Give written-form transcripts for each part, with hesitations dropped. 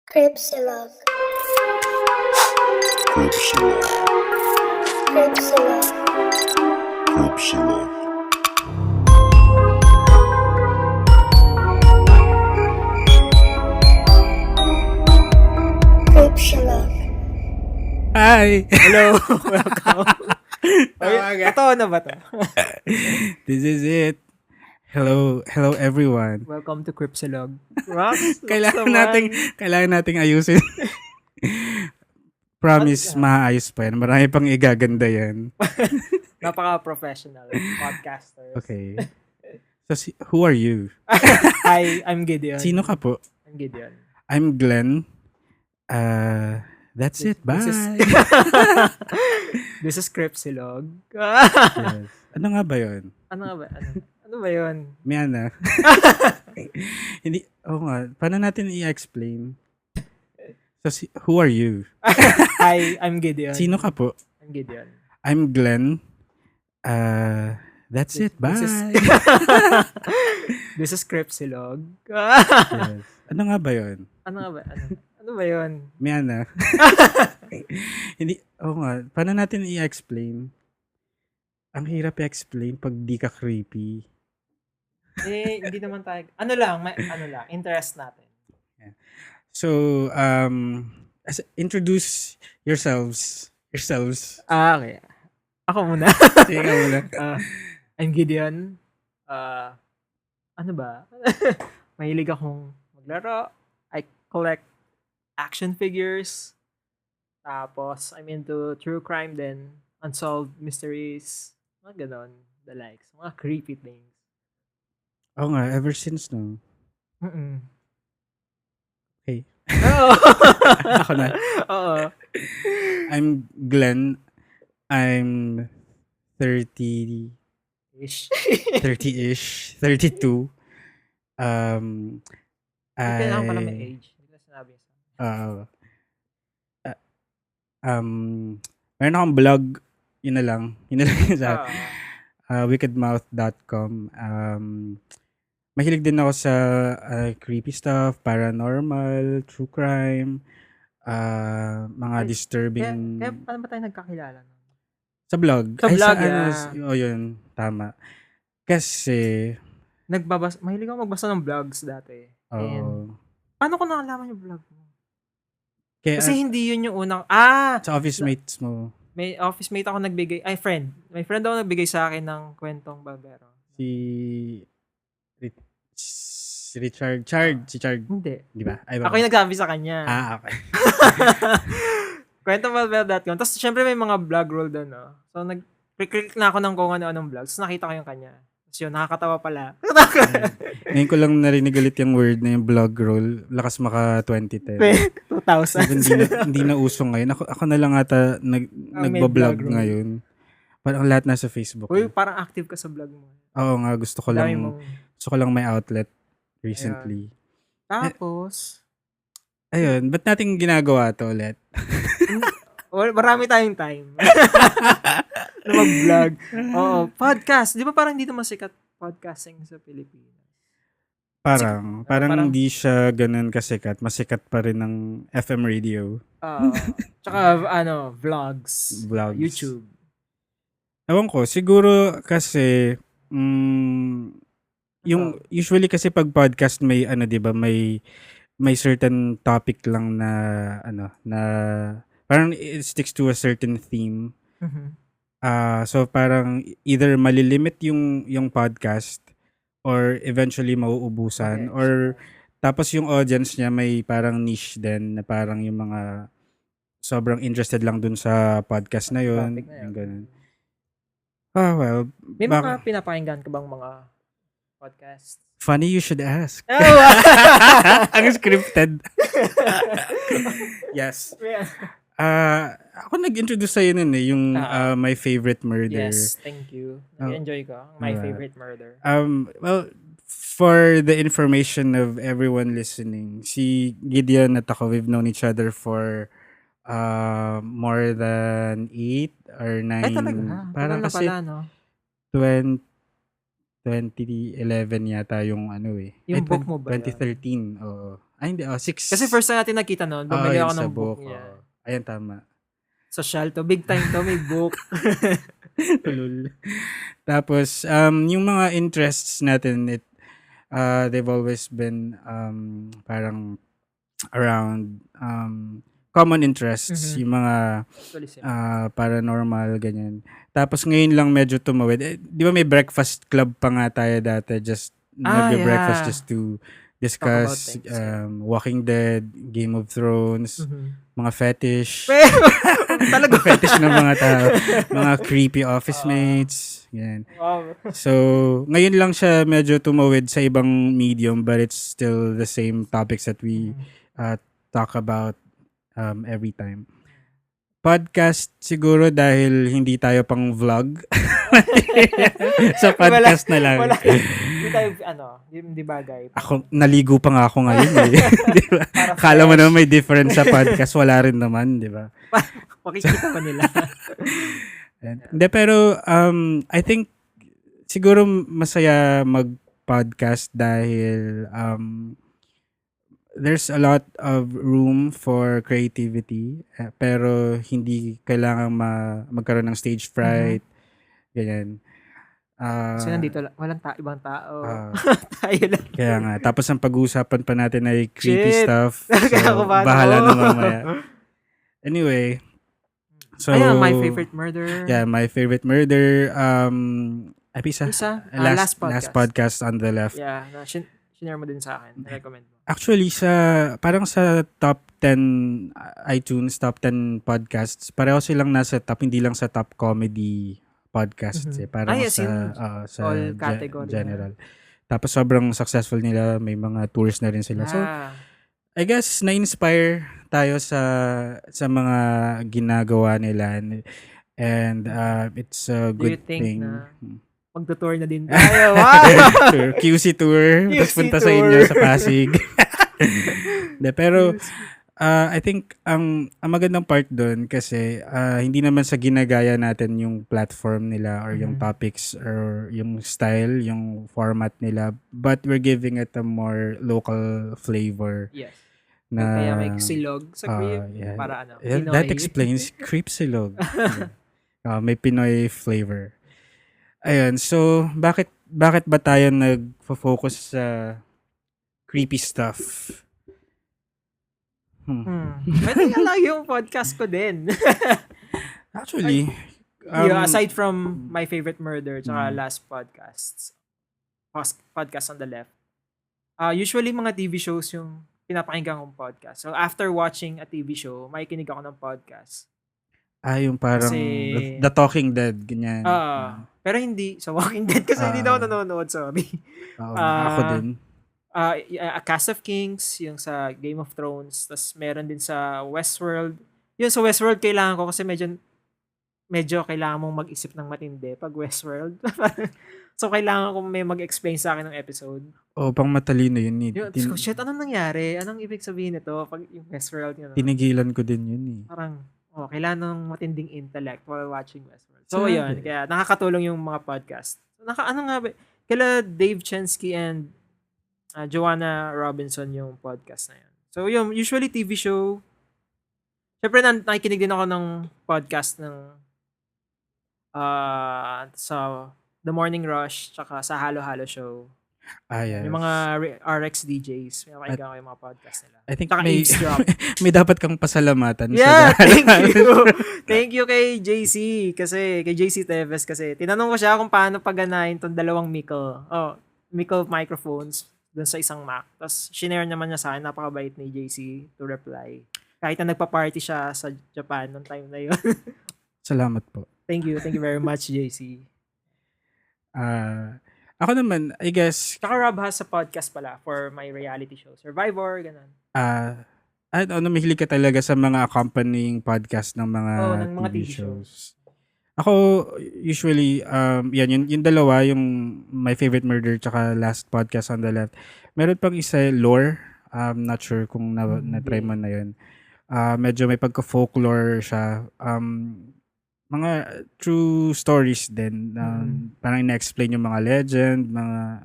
Cripsilog. Cripsilog. Cripsilog. Cripsilog. Cripsilog. Hi! Hello, welcome. Tawagan. Totoo na ba to? This is it. Hello everyone. Welcome to Cripsilog. Rox, Kailangan nating ayusin. Promise, maayos pa yan. Marami pang igaganda yan. Napaka-professional podcasters. Okay. So, who are you? Hi, I'm Gideon. Sino ka po? I'm Gideon. I'm Glenn. That's it. Bye. This is Cripsilog. Yes. Ano nga ba yun? Ano ba yun? Miana. Hindi. Oo nga. Paano natin i-explain? So, who are you? Hi, I'm Gideon. Sino ka po? I'm Gideon. I'm Glenn. That's it. Bye. This is Cripsilog. Yes. Ano nga ba yun? Ano ba yun? Miana. Hindi. Oo nga. Paano natin i-explain? Ang hirap i-explain pag di ka creepy. Hindi naman tayo. Interest natin. So, introduce yourselves. Okay. Ako muna. Sige ka muna. I'm Gideon. Ano ba? Mahilig akong maglaro. I collect action figures. Tapos, I'm into true crime din. Unsolved mysteries. Mga ganon. The likes. Mga creepy things. Oo nga, ever since no. Mm-mm. Okay. Oo. Ako na. Oo. I'm Glenn. I'm 30-ish. 32. Kailangan pala may age. Hindi na sinabi meron akong blog. Yun na lang sa wickedmouth.com. Mahilig din ako sa creepy stuff, paranormal, true crime, mga disturbing. Kaya paano ba tayo nagkakilala? Sa blog. Sa blog, yun, tama. Kasi, mahilig ako magbasa ng vlogs dati. And, paano ko nakalaman yung vlog mo? Kasi hindi yun yung unang, sa office mates mo. May office mate ako nagbigay, friend. May friend ako nagbigay sa akin ng kwentong barbero. Si Richard. Hindi. Di ba? Ako yung nagsabi sa kanya. Okay. Kwentong barbero.com. Tapos, syempre may mga vlog roll doon, no? So, nag-click na ako ng kung ano-anong vlogs. Tapos, nakita ko yung kanya. Tapos yun, nakakatawa pala. Ngayon ko lang narinig ulit yung word na yung blog roll. Lakas maka 2010. 2000. Hindi na uso ngayon. Ako na lang ata nagbablog ngayon. Parang lahat nasa Facebook. Uy, parang active ka sa vlog mo. Oo nga, gusto ko lang may outlet recently. Tapos, ayun, ba't natin ginagawa to ulit? Marami tayong time. Na mag-vlog. Oo, podcast. Di ba parang dito masikat podcasting sa Pilipinas? Parang hindi siya ganun kasikat. Masikat pa rin ng FM radio. Tsaka, vlogs. YouTube. Ewan ko, siguro kasi, yung, usually kasi pag podcast may, diba, may certain topic lang na, na, parang it sticks to a certain theme. Mm-hmm. So parang either malilimit yung podcast or eventually mauubusan or tapos yung audience niya may parang niche din na parang yung mga sobrang interested lang dun sa podcast na yun. Yung ganun. Well. May mga pinapakinggan ka bang mga podcast? Funny you should ask. Ang scripted. Yes. Ako nag-introduce sa'yo nun yung My Favorite Murder. Yes, thank you. Nag-enjoy ko. My Favorite Murder. Well, for the information of everyone listening, si Gideon at ako, we've known each other for more than 8 or 9. Ay, talaga? Parang kasi pala, no? 2011 yata yung Yung book mo ba 2013, oo. Ay, hindi. 6. Kasi first time natin nakita noon, bumili yun ako sa ng book book. niya. Ayan, tama. Social to. Big time to. May book. Lol. Tapos, yung mga interests natin, they've always been parang around common interests, Mhm. yung mga Actually, same. paranormal, ganyan. Tapos ngayon lang medyo tumawid. Di ba may breakfast club pa nga tayo dati, just nagbe-breakfast Yeah. just to Talk about discuss things. Yeah. Walking Dead, Game of Thrones, mga fetish. Talaga. Fetish ng mga tao. Mga creepy office mates. Yan. Wow. So, ngayon lang siya medyo tumawid sa ibang medium, but it's still the same topics that we talk about every time. Podcast siguro dahil hindi tayo pang vlog. Sa podcast na lang. Wala. Hindi tayo, hindi bagay. Ako, naligo pa nga ako ngayon eh. Di ba? Para Kala mo fresh. naman may difference sa podcast. Wala rin naman, di ba? Makikita pa nila. Hindi, pero I think siguro masaya mag-podcast dahil there's a lot of room for creativity, pero hindi kailangan magkaroon ng stage fright. Ganyan. Kasi nandito walang ibang tao. Ah. Tayo lang. Kaya nga. Tapos ang pag-uusapan pa natin ay creepy Shit. stuff. Kaya So, ako ba? bahala na mamaya. Anyway. So, Ayan, my favorite murder. Yeah, my favorite murder. Isa? Last Last podcast on the left. Yeah, shinare mo din sa akin. Recommend mo. Actually, parang sa top 10 iTunes, top 10 podcasts, pareho silang nasa top, hindi lang sa top comedy podcasts. Parang yes, sa all category. general. Tapos sobrang successful nila, may mga tours na rin sila. So, I guess na-inspire tayo sa mga ginagawa nila, and it's a Do you good think thing. na magtutour na din tayo? Wow! Sure. QC tour. Tapos QC punta sa tour. inyo sa Pasig. De, pero I think ang magandang part doon kasi hindi naman sa ginagaya natin yung platform nila or yung topics or yung style, yung format nila, but we're giving it a more local flavor. Yes. Na, Kaya may silog sa creep. yeah. Para Yeah, Pinoy. that explains creep silog. May Pinoy flavor. Ayun, so bakit ba tayo nag-focus sa creepy stuff? Pwede nga lang yung podcast ko din. Actually, aside from my favorite murder tsaka last podcast on the left, usually mga TV shows yung pinapakinggan kong podcast. So after watching a TV show, makikinig ako ng podcast. Yung parang Kasi, The Talking Dead, ganyan. Pero hindi sa Walking Dead kasi hindi na ako nanonood, sorry. Ako din. A Cast of Kings, yung sa Game of Thrones, tas meron din sa Westworld. Yung sa Westworld kailangan ko kasi medyo kailangan mong mag-isip ng matindi pag Westworld. So kailangan ko may mag-explain sa akin ng episode. Pang matalino yun. Shit, anong nangyari? Anong ibig sabihin nito pag yung Westworld yun? Tinigilan ko din yun eh. Parang kailangan ng matinding intellect while watching Westworld. So, yun. Kaya nakakatulong yung mga podcast. Ano nga ba? Kila Dave Chensky and Joanna Robinson yung podcast na yun. So, yun. Usually TV show. Siyempre, nakikinig din ako ng podcast ng sa The Morning Rush tsaka sa Halo Halo Show. Yes. Yung mga RX DJs. May makikita ko yung mga podcast nila. I think Tsaka Eavesdrop. may dapat kang pasalamatan. Yeah, thank you. Thank you kay JC kay JC Teves kasi tinanong ko siya kung paano pagganahin tong dalawang Mikel microphones dun sa isang Mac. Tapos shinare naman niya sa akin, napakabait ni JC to reply. Kahit na nagpa-party siya sa Japan noong time na yun. Salamat po. Thank you very much, JC. Ako naman, I guess... Tsaka Rob has a podcast pala for my reality show. Survivor, ganun. Mahilig ka talaga sa mga accompanying podcast ng mga, ng mga TV shows. Ako, usually, yung dalawa, yung My Favorite Murder tsaka Last Podcast on the Left. Meron pang isa, Lore. Not sure kung na-try mo na yun. Medyo may pagka-folklore siya. Mga true stories din. Parang ina-explain yung mga legend, mga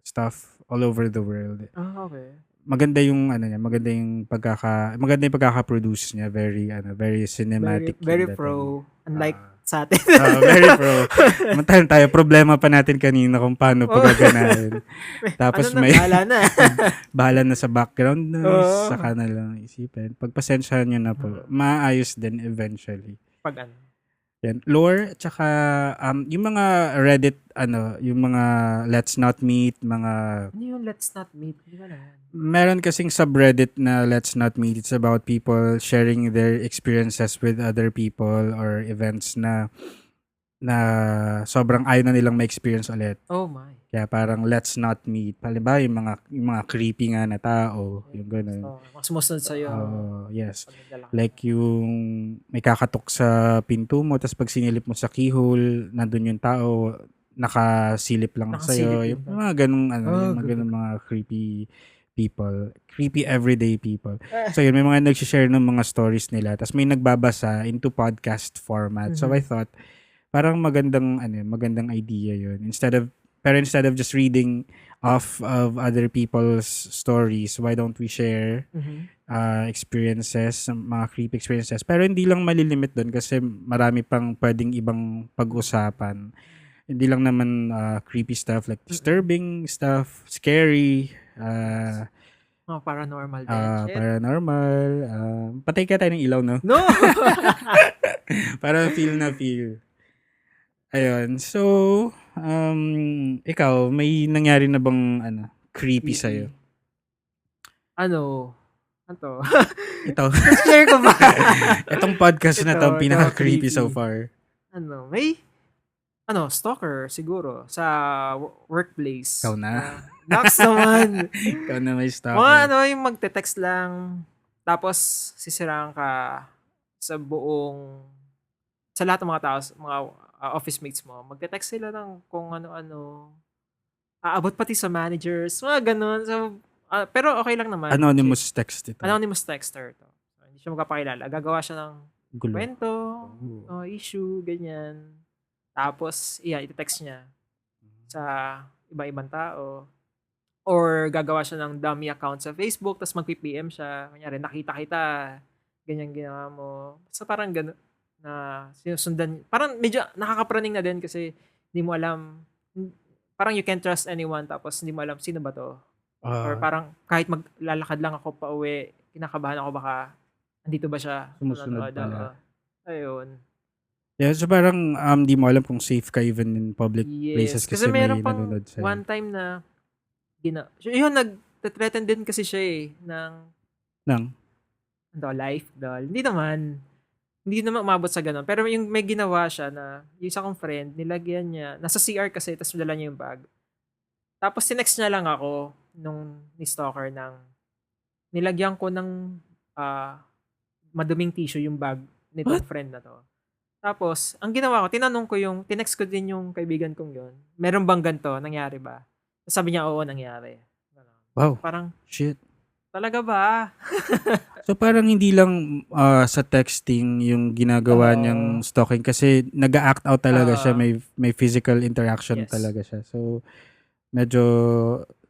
stuff all over the world. Okay. maganda yung ano niya, maganda yung pagkaka-produce niya, very Very, cinematic very yung dating. pro. Unlike Ah. sa atin. Very pro. Mantahan tayo, problema pa natin kanina kung paano Oo. pagaganahin. Tapos Ano na, may bahala na. bahala na sa background noise, Oo. saka na lang isipin. Pagpasensyahan nyo na po, maayos din eventually. Pag ano. Yan. Lore, tsaka yung mga Reddit, yung mga Let's Not Meet, mga Ano yung let's not meet? Di ba naman? meron kasing subreddit na Let's Not Meet. It's about people sharing their experiences with other people or events na sobrang ayaw na nilang ma-experience ulit. Oh my. Kaya parang let's not meet. Halimbawa, yung mga creepy nga na tao, yung gano'n. So, mga sumusunod sa'yo. Yes. Pag nagdala ka. Like yung may kakatok sa pinto mo, tapos pag sinilip mo sa keyhole, nandun yung tao, nakasilip lang Nakasilip sa'yo. yung Yung tao. mga ganung, yung mga good. ganung mga creepy people. Creepy everyday people. So yun, may mga nag-share ng mga stories nila. Tapos may nagbabasa into podcast format. So I thought, parang magandang idea yun. Instead of just reading off of other people's stories, why don't we share experiences, mga creepy experiences. Pero hindi lang malilimit doon kasi marami pang pwedeng ibang pag-usapan. Hindi lang naman creepy stuff like disturbing stuff, scary, Mga paranormal din. Shit. paranormal. Patay ka tayo ng ilaw, no? No! Para feel. Ayun. So, ikaw, may nangyari na bang creepy sa'yo? Ano to? Ito. Share ko ba? Itong podcast na to, Ito, pinaka-creepy creepy. so far. May stalker siguro sa workplace. Ikaw na. Nax naman. Ikaw na may stalker. Mga yung magte-text lang, tapos sisiraan ka sa lahat ng mga tao, mga office mates mo. Magte-text sila ng kung ano-ano. Aabot pati sa managers, mga ganun. So, pero okay lang naman. Anonymous text ito. Anonymous texter to. So, hindi siya magpapakilala. Gagawa siya ng Gulo. kwento, issue, ganyan. Tapos, iti-text niya sa iba-ibang tao. Or gagawa siya ng dummy account sa Facebook, tapos mag-PM siya. Kunyari, nakita kita, ganyan ginawa mo. So, parang gano'n na sinusundan. Parang medyo nakakapraning na din kasi hindi mo alam, parang you can't trust anyone tapos hindi mo alam sino ba to. Or parang kahit maglalakad lang ako pa uwi, kinakabahan ako baka andito ba siya. Sumusunod pala. Ayun. Yeah, so parang di mo alam kung safe ka even in public places kasi may meron pang nanonood sa'yo. one time na yun, nag-threaten din kasi siya ng life doll. Hindi naman umabot sa ganun. Pero yung may ginawa siya na yung isa kong friend, nilagyan niya, nasa CR kasi, tapos dala niya yung bag. Tapos sinext niya lang ako nung ni-stalker nilagyan ko ng maduming tissue yung bag nitong friend na to. Tapos, ang ginawa ko, tinext ko din yung kaibigan kong yun. Meron bang ganito? Nangyari ba? Sabi niya, oo, nangyari. Wow. Parang, Shit. talaga ba? So parang hindi lang sa texting yung ginagawa niyang stalking kasi nag-act out talaga siya, may physical interaction Yes. talaga siya. So medyo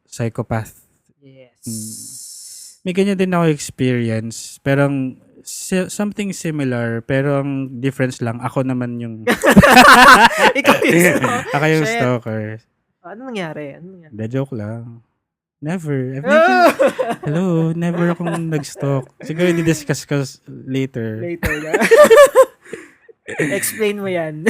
psychopath. Yes. May ganyan din ako experience, pero something similar, pero ang difference lang ako naman yung Ikaw yung ako yung Shit. stalker. Ano nangyari? The joke lang. Never. Oh! Never akong nag-stalk. Siguro i-discuss ko later. Later na. Explain mo yan.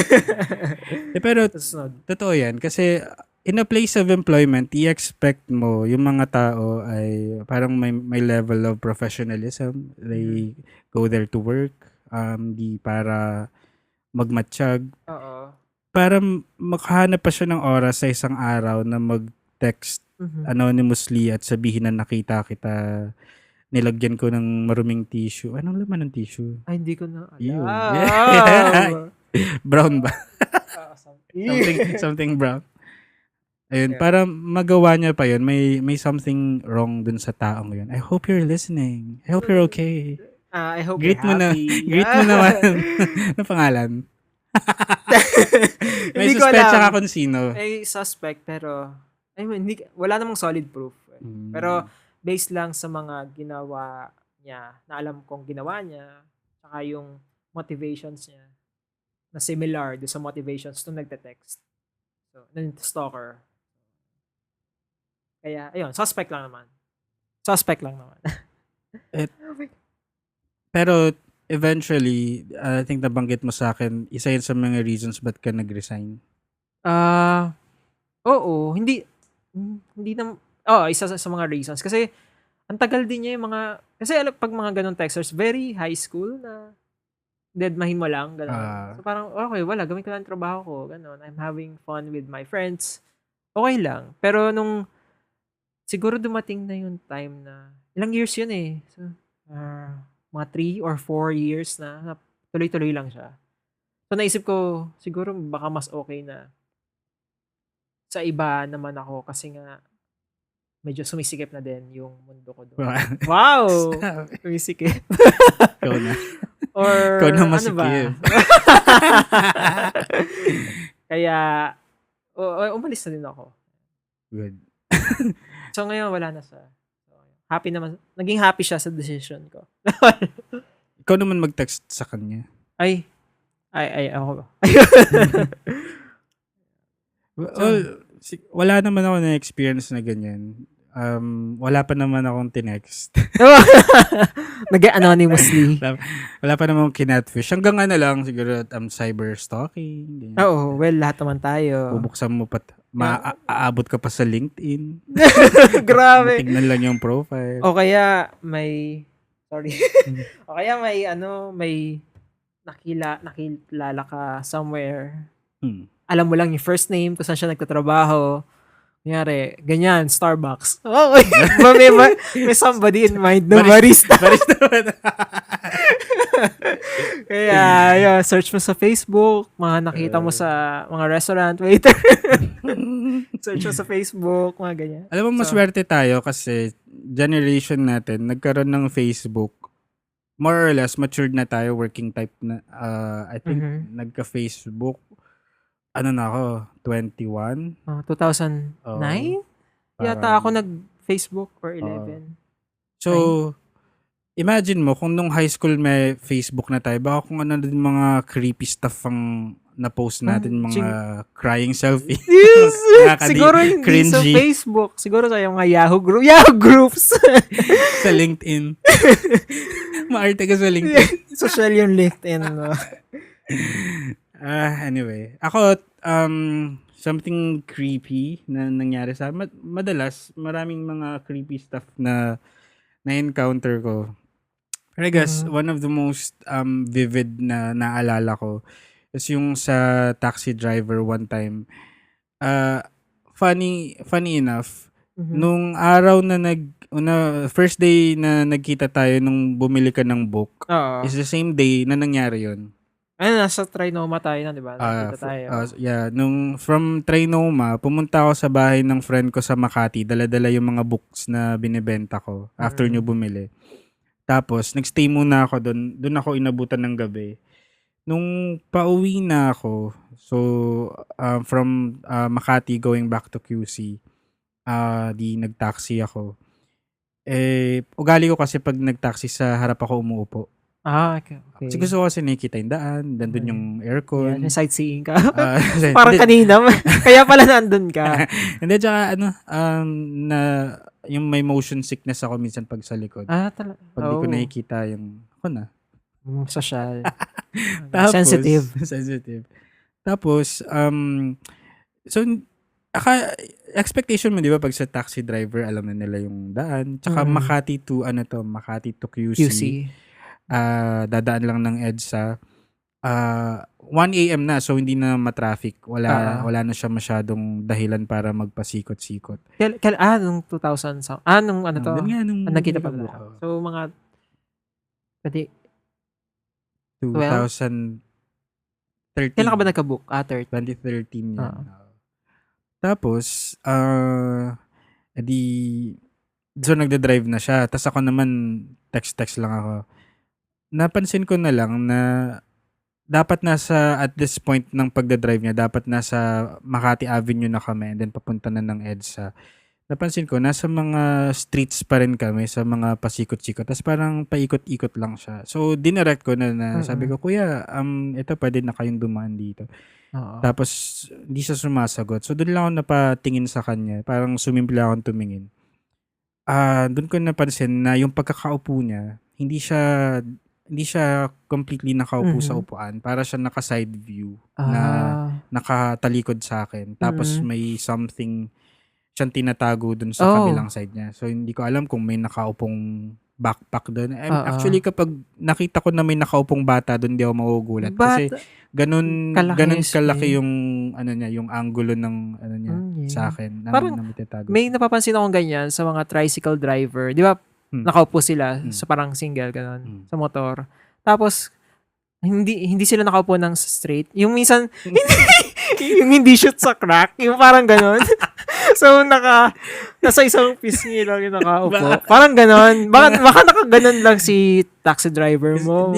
Pero Susunod. totoo yan. Kasi in a place of employment, i-expect mo yung mga tao ay parang may level of professionalism. They go there to work. Di para magmatsyag. Oo. Para makahanap pa siya ng oras sa isang araw na mag-text anonymously at sabihin na nakita kita, nilagyan ko ng maruming tissue. Anong laman ng tissue? Ay, hindi ko na Ew. alam. Brown ba? Something. something brown. Ayun, para magawa niya pa yun, may something wrong dun sa taong yun. I hope you're listening. I hope you're okay. I hope Greet you're mo na. happy. Greet mo naman. Ano pangalan? May Hindi ko suspect alam. ka kung sino. May suspect pero wala namang solid proof. Pero based lang sa mga ginawa niya, na alam kong ginawa niya, tsaka yung motivations niya na similar do sa motivations nung nagte-text. So, nung stalker. Kaya, ayun, suspect lang naman. Suspect lang naman. Pero eventually, I think nabanggit mo sa akin, isa yun sa mga reasons ba't ka nag-resign. Oo, hindi na, isa sa mga reasons. Kasi, ang tagal din niya yung mga, kasi pag mga ganun texters, very high school na deadmahin mo lang, gano'n. So parang, okay, wala, gawin ko lang ang trabaho ko, gano'n. I'm having fun with my friends. Okay lang. Pero siguro dumating na yung time na, ilang years yun eh. So, mga 3 or 4 years na tuloy-tuloy lang siya. So naisip ko, siguro baka mas okay na sa iba naman ako kasi nga medyo sumisikip na din yung mundo ko doon. Wow! Sumisikip. Ikaw na. Or Ikaw na ano ba? masikip. Kaya umalis na din ako. Good. So ngayon wala na sa happy naman. Naging happy siya sa decision ko. Ikaw naman mag-text sa kanya. Ay ako. Well, wala naman ako na experience na ganyan. Wala pa naman akong tinext. Nag-anonymously. Wala pa naman akong kinatfish. Hanggang ano lang, siguro cyber stalking. Oo, well, lahat naman tayo. Bubuksan mo pa, aabot ka pa sa LinkedIn. Grabe. Tignan lang yung profile. O kaya may, sorry. O kaya may nakilala ka somewhere. Alam mo lang yung first name, kung saan siya nagtatrabaho. Kunyari, ganyan, Starbucks. Okay. may somebody in mind na barista. Kaya, yun, search mo sa Facebook, mga nakita mo sa mga restaurant waiter. Search mo sa Facebook, mga ganyan. Alam mo, maswerte tayo kasi generation natin, nagkaroon ng Facebook. More or less, matured na tayo, working type na. I think, nagka-Facebook. Ano na ako, 21? 2009? Yata ako nag-Facebook or 11. So, imagine mo, kung nung high school may Facebook na tayo, baka kung ano din mga creepy stuff ang na-post natin, mga crying selfie. Yes! Siguro hindi sa Facebook. Siguro sa yung mga Yahoo groups. Sa LinkedIn. Maarte ka sa LinkedIn. Social yung LinkedIn. No? Anyway, ako, something creepy na nangyari sa madalas, maraming mga creepy stuff na na-encounter ko. Pero I guess, one of the most vivid na naalala ko is yung sa taxi driver one time. Funny enough, nung araw na first day na nagkita tayo nung bumili ka ng book, is the same day na nangyari yun. Nasa Trinoma tayo na, di ba? Nakita tayo. Yeah, nung from Trinoma, pumunta ako sa bahay ng friend ko sa Makati, dala-dala yung mga books na binibenta ko after nyo bumili. Tapos, nagstay muna ako doon. Doon ako inabutan ng gabi. Nung pauwi na ako, so, from Makati going back to QC, di nagtaxi ako. Ugali ko kasi pag nagtaxi sa harap ako umuupo. Okay. Kasi gusto ko kasi nakikita yung daan, nandun yung aircon. Yeah, sightseeing ka. Parang kanina. Kaya pala nandun ka. Hindi, tsaka na yung may motion sickness ako minsan pag sa likod. Talaga. Pag di ko nakikita yung, ako na. Social. Tapos, Sensitive. Tapos, so, expectation mo, di ba, pag sa taxi driver, alam na nila yung daan. Tsaka Makati to QC. Dadaan lang ng EDSA. 1 AM na, so hindi na matraffic. Wala na siya masyadong dahilan para magpasikot-sikot. Nung 2000, nung ano to? Nung nakita pa ba? So, mga 2013. Kailan ka ba nagka-book? 2013 yan. Tapos, so nagde-drive na siya. Tapos ako naman, text lang ako. Napansin ko na lang na dapat at this point ng pagdadrive niya, dapat nasa Makati Avenue na kami and then papunta na ng EDSA. napansin ko nasa mga streets pa rin kami, sa mga pasikot-sikot. Tapos parang paikot-ikot lang siya. So, dinirect ko na sabi ko, "Kuya, ito puwede na kayong dumaan dito." Oo. Tapos hindi siya sumasagot. So, dun lang ako napatingin sa kanya. Parang sumimple akong tumingin. Dun ko napansin na yung pagkakaupo niya, hindi siya completely nakaupo sa upuan. Para siya naka-side view na nakatalikod sa akin. Tapos may something siyang tinatago dun sa kabilang side niya. So, hindi ko alam kung may nakaupong backpack dun. Actually, kapag nakita ko na may nakaupong bata dun, di ako magugulat. Kasi ganun kalaki yung niya, yung angulo ng niya sa akin. Parang na matatago. may napapansin akong ganyan sa mga tricycle driver. Di ba, nakaupo sila sa parang single, ganun, sa motor. Tapos, hindi sila nakaupo ng straight. Yung minsan, yung hindi shoot sa crack. Yung parang ganun. So, nasa isang pisngi lang yung nakaupo. Parang ganon. Baka nakaganon lang si taxi driver mo.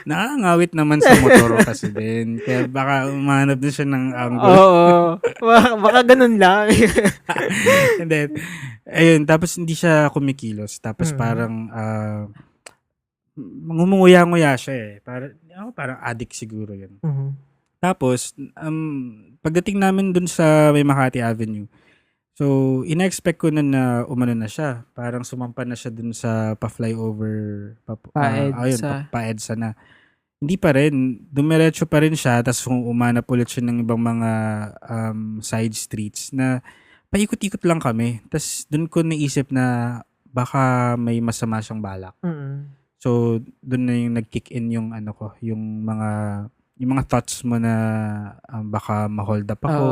Nakangawit naman sa motor kasi din. Kaya baka umanap din siya ng angle. Oo. Baka ganon lang. And then, ayun, tapos hindi siya kumikilos. Tapos parang, ngumunguya-nguya siya eh. Parang addict siguro yun. Tapos, pagdating namin dun sa may Makati Avenue, so, ina-expect ko na umano na siya. Parang sumampa na siya dun sa pa-flyover, pa-EDSA na. Hindi pa rin. Dumiretso pa rin siya, tapos umanap ulit siya ng ibang mga side streets na paikot-ikot lang kami. Tapos dun ko naisip na baka may masama siyang balak. So, dun na yung nag-kick in yung yung mga thoughts mo na baka ma-hold up ako,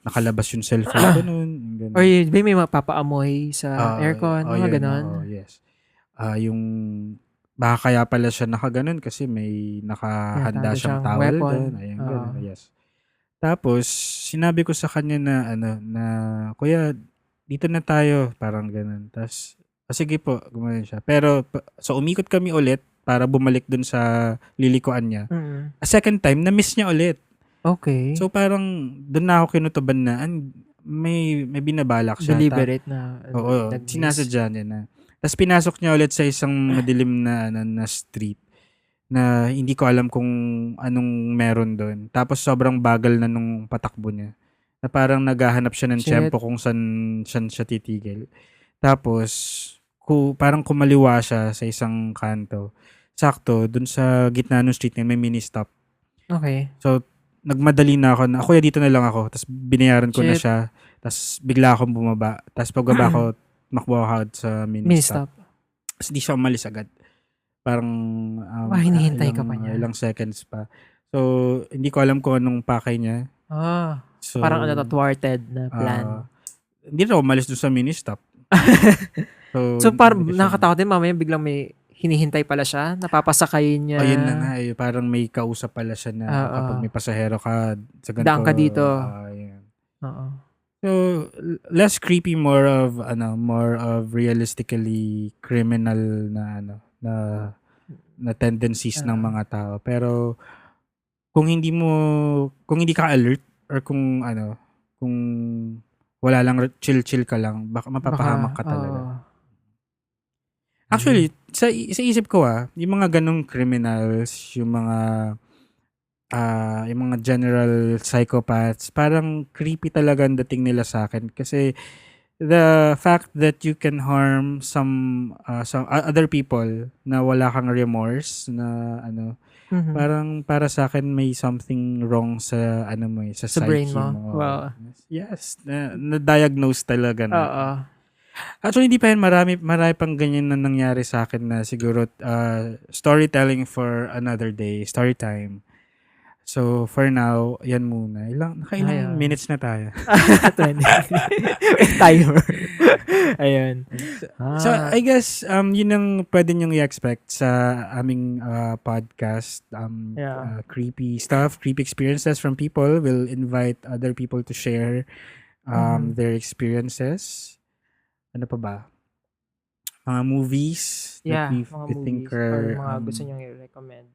nakalabas yung cellphone ko nun. Or may mapapaamoy sa aircon, mga ganon. Yes. Yung baka kaya pala siya nakaganon kasi may nakahanda siyang towel doon. Ayun, ganun. Yes. Tapos, sinabi ko sa kanya na "Kuya, dito na tayo." Parang ganun. Tapos, sige po, gumanon siya. Pero, so umikot kami ulit para bumalik dun sa lilikuan niya. A second time, na-miss niya ulit. Okay. So, parang doon na ako kinutuban na may binabalak siya. Deliberate na. Oo, sinasadya niya na. Tapos pinasok niya ulit sa isang madilim na street na hindi ko alam kung anong meron doon. Tapos sobrang bagal na nung patakbo niya. Na parang naghahanap siya ng tiyempo kung saan siya titigil. Tapos, parang kumaliwa siya sa isang kanto. Sakto, dun sa gitna ng street may mini stop. Okay. So, nagmadali na ako na, "Kuya, dito na lang ako." Tapos binayaran ko na siya. Tapos bigla akong bumaba. Tapos pagbaba ko, makbo ako sa mini stop. Tapos di siya umalis agad. Parang hinihintay ka pa niya. Ilang seconds pa. So, hindi ko alam kung anong pakay niya. So, parang thwarted na plan. Hindi na umalis doon sa mini stop. So parang nakakatakot din, mamaya biglang may hinihintay pala siya, napapasakayin niya. Ayun na nga, parang may kausap pala siya na kapag may pasahero ka, sa ganito. Daan ka dito. So, less creepy, more of realistically criminal na tendencies ng mga tao. Pero kung hindi ka alert or kung wala lang, chill ka lang, baka mapapahamak ka talaga. Actually, sa isip ko yung mga ganong criminals, yung mga general psychopaths, parang creepy talaga ang dating nila sa akin. Kasi the fact that you can harm some other people na wala kang remorse na parang para sa akin may something wrong sa sa brain psyche mo. Wow. Yes, na-diagnose talaga na. Actually, hindi pa yan. Marami pang ganyan na nangyari sa akin na siguro storytelling for another day. Story time. So, for now, yan muna. Nakailang minutes na tayo. 20. Timer. Ayun. So, I guess, yun ang pwede niyong i-expect sa aming podcast. Creepy stuff, creepy experiences from people. We'll invite other people to share their experiences. Ano pa ba? Mga movies that we think are mga gusto niyong i-recommend.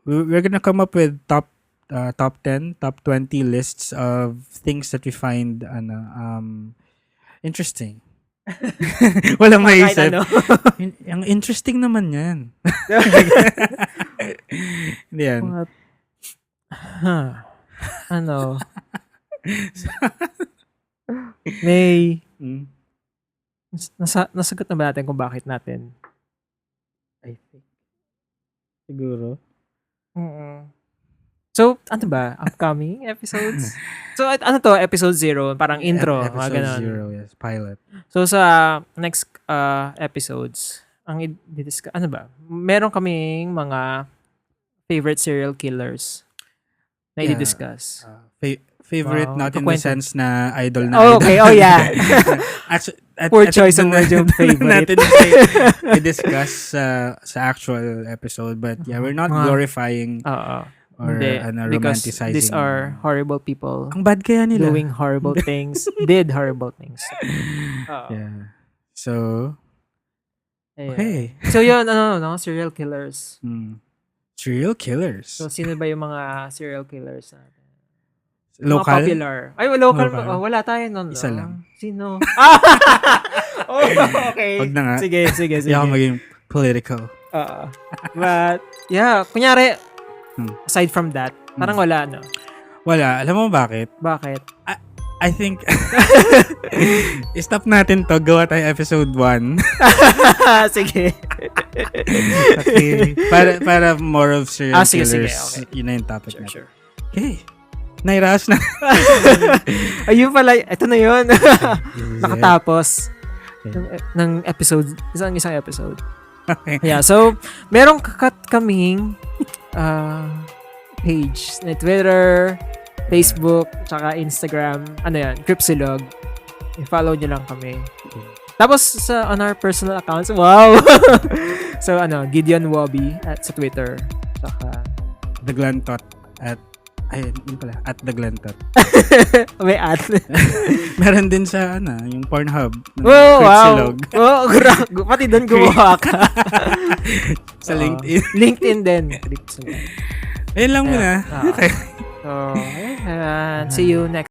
we're gonna come up with top top 10, top 20 lists of things that we find interesting. Walang Kahit maisip. ano. Ang interesting naman yan. Hindi yan. What? Ano? May Mm. nasagot na ba natin kung bakit natin? I think. Siguro. So, ano ba? Upcoming episodes? So, ano to? Episode 0. Parang intro. Mga Episode ganon. 0, yes. Pilot. So, sa next episodes, ang i-discuss, ano ba? Meron kaming mga favorite serial killers na Yeah. i-discuss. Favorite, Wow, not in the kukwento. sense na idol na Oh, idol. okay. Oh, yeah. Actually, Poor choice of word yung favorite. natin i-discuss sa actual episode. But yeah, we're not Mga- glorifying Oo. or Hindi, because romanticizing. these are horrible people Ang bad kaya nila. doing horrible things, did horrible things. Oo. Yeah. So, Ayun. okay. So, yun, serial killers. Serial killers. So, sino ba yung mga serial killers natin? Mga Local? popular. Ay, local. Local. Wala tayo nun. Isa no? lang. Sino? Oh, okay. Wag na nga. Sige. Hindi ako maging political. Oo. But, yeah, kunyari, aside from that, parang Hmm. wala, no? Wala. Alam mo bakit? Bakit? I think, stop natin to. Gawa tayo episode 1. Sige. Okay. Para more of serial Sige, killers. okay. Yun na yung topic natin. Sure. Okay. Nairas na. Ayun pala, ito na yun. Nakatapos ng episode, isang episode. Okay. Yeah, so, merong kaming page na Twitter, Facebook, tsaka Instagram. Ano yan? Cripsilog. I-follow nyo lang kami. Tapos, on our personal accounts, wow! So, Gideon Wobby sa Twitter. Tsaka, The Glentot yun pala, at The Glentot. may ad. Meron din sa, yung Pornhub. Wow! Cripsilog. Oh, pati doon gumawa ka. Sa LinkedIn. LinkedIn din. Cripsilog. Ayun lang muna. Okay. So, see you next